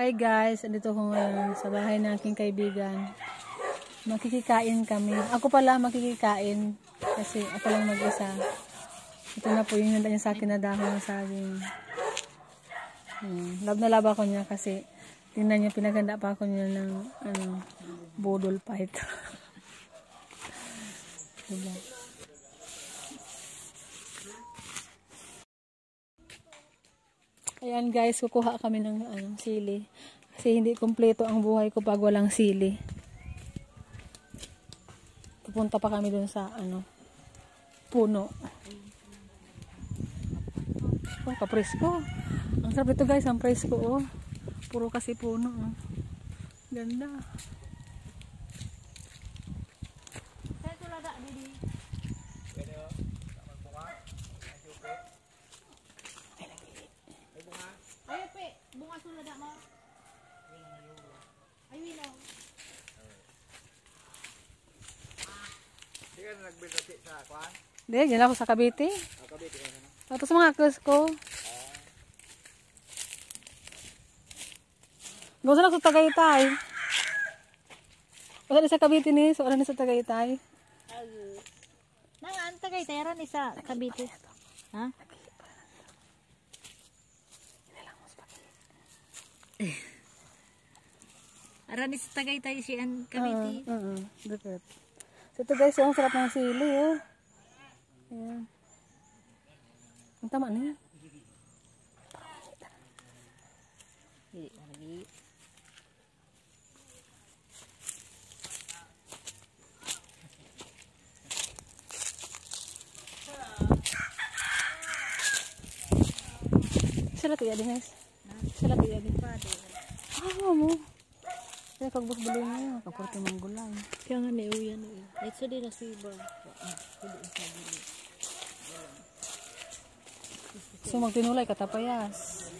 Hi guys, andito ko ngayon sa bahay ng aking kaibigan. Makikikain kami. Ako pala makikikain kasi ako lang mag-isa. Ito na po yung handa niya sa akin na dahon ng saging. Love na love ako niya kasi tingnan niyo, pinaganda pa ako niya ng budol pa ito. Diba? Ayan guys, kukuha kami ng sili. Kasi hindi kumpleto ang buhay ko pag walang sili. Pupunta pa kami dun sa puno. Oh, kapresko. Ang sarap ito guys, ang presko oh. Puro kasi puno oh. Ganda. Ayo pe, bunga sulada mo. Ayun oh. Di ka na nagbirati sa kwan? Hindi, dyan ako sa Cavite. Cavite ka na? Tapos mga kus ko. Gusto na sa Tagaytay. Gusto na sa Cavite ni, so na sa Tagaytay. Nang Tagaytay ra ni sa Cavite. Ha? Arani sa Tagaytay si an Cavite. Deket. So ito guys, ang sarap ng sili oh. Ayan. Ang tama na yan. Hindi lagi. Sila tuya din guys. Sila tuya din. Mo. Kaya pagbusbulin niya, kapurti mong gulay. Kaya nga may uyan eh. Ito din na si Iba. So magtinulay katapayas.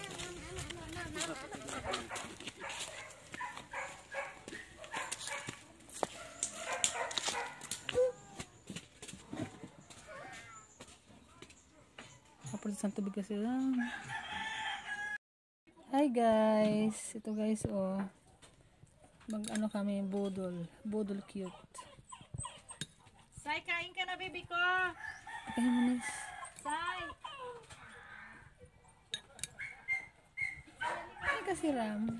Kapurti sa tubig kasi lang. Hi guys, ito guys oh. Kami budol cute. Sai, kain ka na baby ko. Kain mo nis. Sai. Ay kasi ram.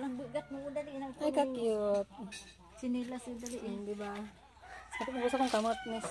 Bugat mo dali na. Ay ka cute. Sinilas yung dali eh. Diba? Sabi ko gusto kong kamot nis.